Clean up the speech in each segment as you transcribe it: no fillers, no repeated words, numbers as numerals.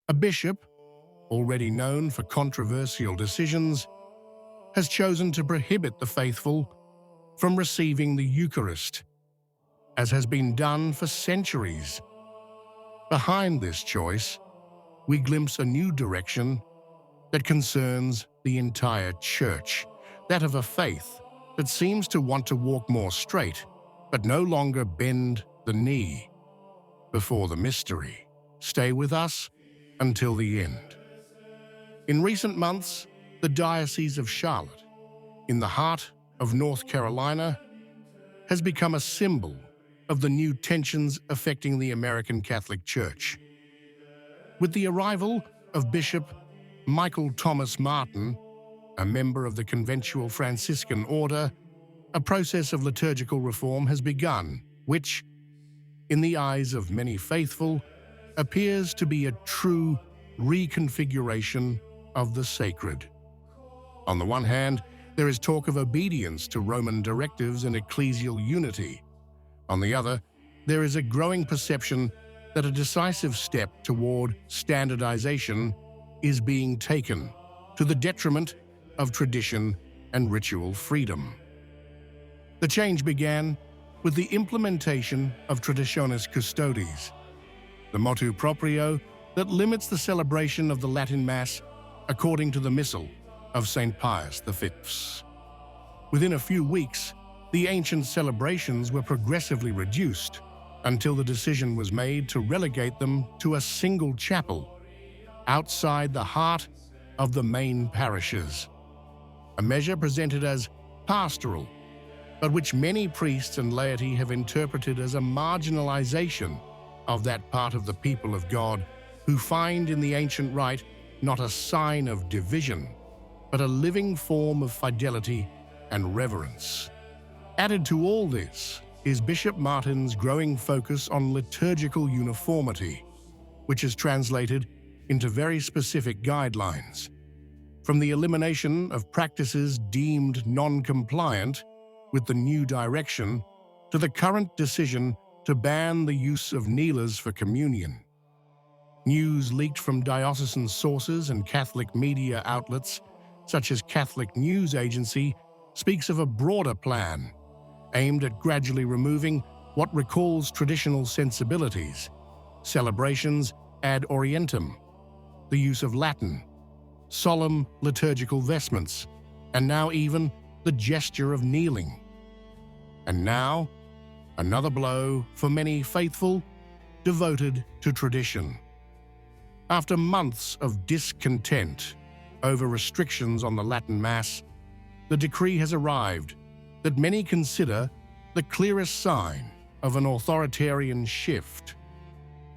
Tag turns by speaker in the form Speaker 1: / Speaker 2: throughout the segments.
Speaker 1: A bishop, already known for controversial decisions, has chosen to prohibit the faithful from receiving the Eucharist, as has been done for centuries. Behind this choice, we glimpse a new direction that concerns the entire Church, that of a faith that seems to want to walk more straight, but no longer bend the knee before the mystery. Stay with us until the end. In recent months, the Diocese of Charlotte, in the heart of North Carolina, has become a symbol of the new tensions affecting the American Catholic Church. With the arrival of Bishop Michael Thomas Martin, a member of the conventual Franciscan order, a process of liturgical reform has begun, which, in the eyes of many faithful, appears to be a true reconfiguration of the sacred. On the one hand, there is talk of obedience to Roman directives and ecclesial unity. On the other, there is a growing perception that a decisive step toward standardization is being taken, to the detriment of tradition and ritual freedom. The change began with the implementation of Traditionis Custodes, the motu proprio that limits the celebration of the Latin Mass according to the Missal of St. Pius V. Within a few weeks, the ancient celebrations were progressively reduced until the decision was made to relegate them to a single chapel outside the heart of the main parishes, a measure presented as pastoral, but which many priests and laity have interpreted as a marginalization of that part of the people of God who find in the ancient rite not a sign of division, but a living form of fidelity and reverence. Added to all this is Bishop Martin's growing focus on liturgical uniformity, which is translated into very specific guidelines. From the elimination of practices deemed non-compliant with the new direction to the current decision to ban the use of kneelers for communion. News leaked from diocesan sources and Catholic media outlets, such as Catholic News Agency, speaks of a broader plan aimed at gradually removing what recalls traditional sensibilities, celebrations ad orientem, the use of Latin, solemn liturgical vestments, and now even the gesture of kneeling. And now, another blow for many faithful devoted to tradition. After months of discontent over restrictions on the Latin Mass, the decree has arrived that many consider the clearest sign of an authoritarian shift.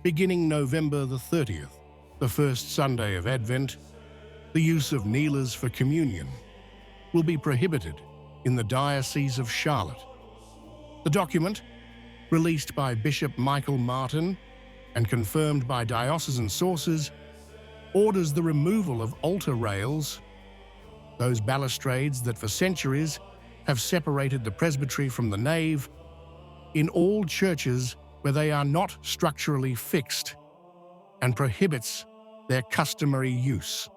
Speaker 1: Beginning November the 30th, the first Sunday of Advent, the use of kneelers for communion will be prohibited in the Diocese of Charlotte. The document, released by Bishop Michael Martin and confirmed by diocesan sources, orders the removal of altar rails, those balustrades that for centuries have separated the presbytery from the nave, in all churches where they are not structurally fixed, and prohibits their customary use.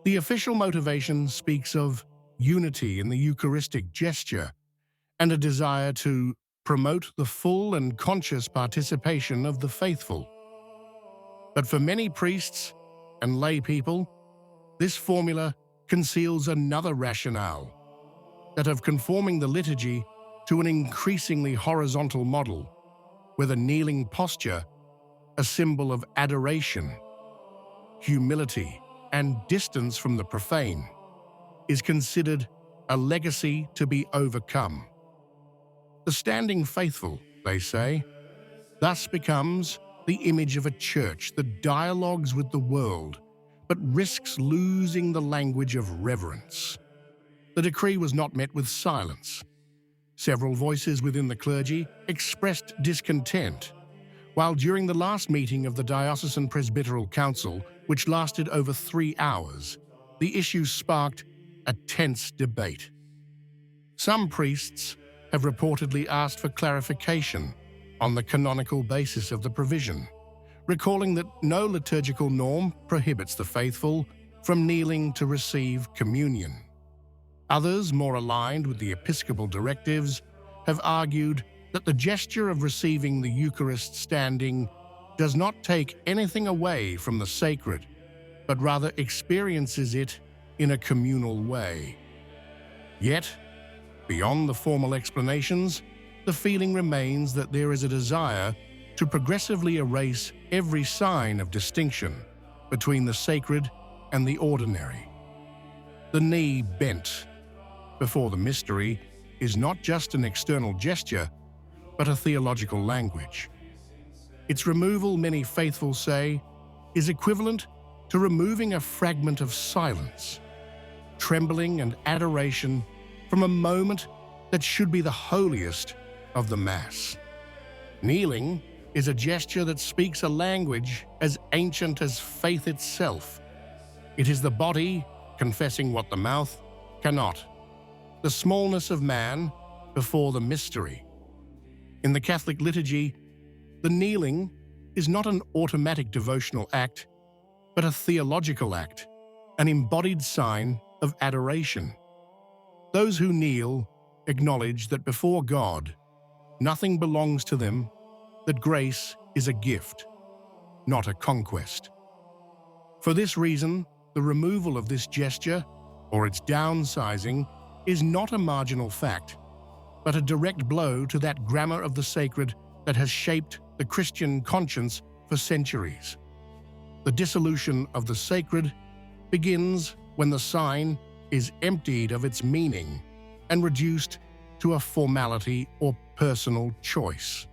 Speaker 1: The official motivation speaks of unity in the Eucharistic gesture and a desire to promote the full and conscious participation of the faithful. But for many priests and lay people, this formula conceals another rationale, that of conforming the liturgy to an increasingly horizontal model, where the kneeling posture, a symbol of adoration, humility, and distance from the profane, is considered a legacy to be overcome. The standing faithful, they say, thus becomes the image of a church that dialogues with the world, but risks losing the language of reverence. The decree was not met with silence. Several voices within the clergy expressed discontent, while during the last meeting of the Diocesan Presbyteral Council, which lasted over 3 hours, the issue sparked a tense debate. Some priests have reportedly asked for clarification on the canonical basis of the provision, recalling that no liturgical norm prohibits the faithful from kneeling to receive communion. Others, more aligned with the episcopal directives, have argued that the gesture of receiving the Eucharist standing does not take anything away from the sacred, but rather experiences it in a communal way. Yet, beyond the formal explanations, the feeling remains that there is a desire to progressively erase every sign of distinction between the sacred and the ordinary. The knee bent before the mystery is not just an external gesture, but a theological language. Its removal, many faithful say, is equivalent to removing a fragment of silence, trembling and adoration from a moment that should be the holiest of the Mass. Kneeling is a gesture that speaks a language as ancient as faith itself. It is the body confessing what the mouth cannot, the smallness of man before the mystery. In the Catholic liturgy, the kneeling is not an automatic devotional act, but a theological act, an embodied sign of adoration. Those who kneel acknowledge that before God, nothing belongs to them, that grace is a gift, not a conquest. For this reason, the removal of this gesture, or its downsizing, is not a marginal fact, but a direct blow to that grammar of the sacred that has shaped the Christian conscience for centuries. The dissolution of the sacred begins when the sign is emptied of its meaning and reduced to a formality or personal choice.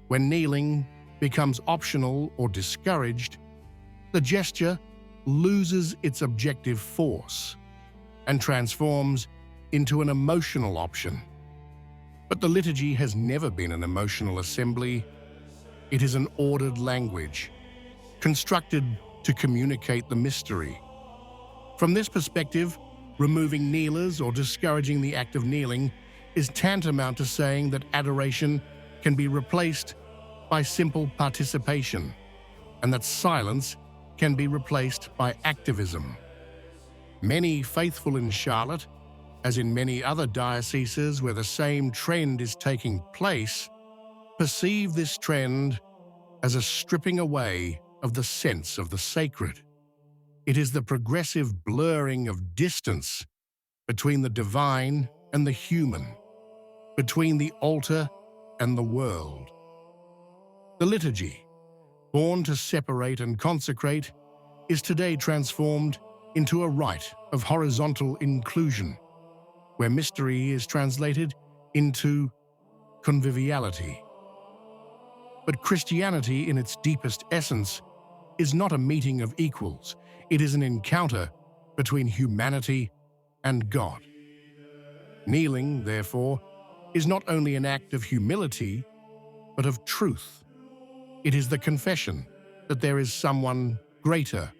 Speaker 1: When kneeling becomes optional or discouraged, the gesture loses its objective force and transforms into an emotional option. But the liturgy has never been an emotional assembly. It is an ordered language, constructed to communicate the mystery. From this perspective, removing kneelers or discouraging the act of kneeling is tantamount to saying that adoration can be replaced by simple participation, and that silence can be replaced by activism. Many faithful in Charlotte, as in many other dioceses where the same trend is taking place, perceive this trend as a stripping away of the sense of the sacred. It is the progressive blurring of distance between the divine and the human, between the altar and the world. The liturgy, born to separate and consecrate, is today transformed into a rite of horizontal inclusion, where mystery is translated into conviviality. But Christianity, in its deepest essence, is not a meeting of equals. It is an encounter between humanity and God. Kneeling, therefore, is not only an act of humility, but of truth. It is the confession that there is someone greater,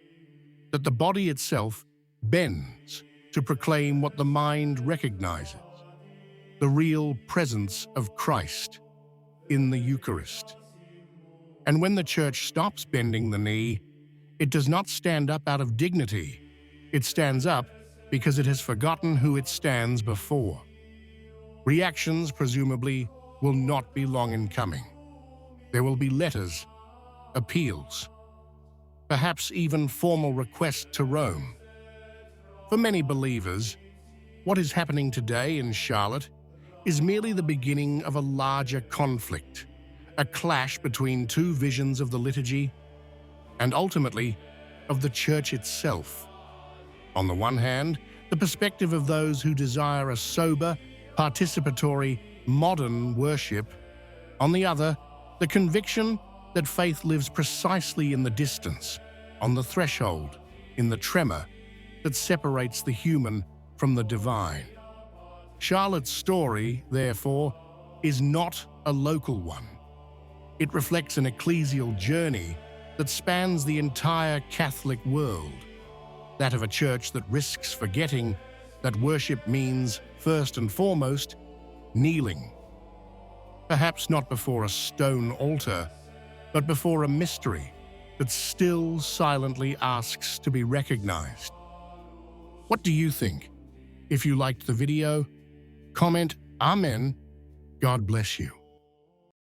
Speaker 1: that the body itself bends to proclaim what the mind recognizes, the real presence of Christ in the Eucharist. And when the Church stops bending the knee, it does not stand up out of dignity. It stands up because it has forgotten who it stands before. Reactions, presumably, will not be long in coming. There will be letters, appeals, perhaps even formal requests to Rome. For many believers, what is happening today in Charlotte is merely the beginning of a larger conflict, a clash between two visions of the liturgy and ultimately of the Church itself. On the one hand, the perspective of those who desire a sober, participatory, modern worship. On the other, the conviction that faith lives precisely in the distance, on the threshold, in the tremor that separates the human from the divine. Charlotte's story, therefore, is not a local one. It reflects an ecclesial journey that spans the entire Catholic world, that of a church that risks forgetting that worship means, first and foremost, kneeling. Perhaps not before a stone altar, but before a mystery, that still silently asks to be recognized. What do you think? If you liked the video, comment Amen. God bless you.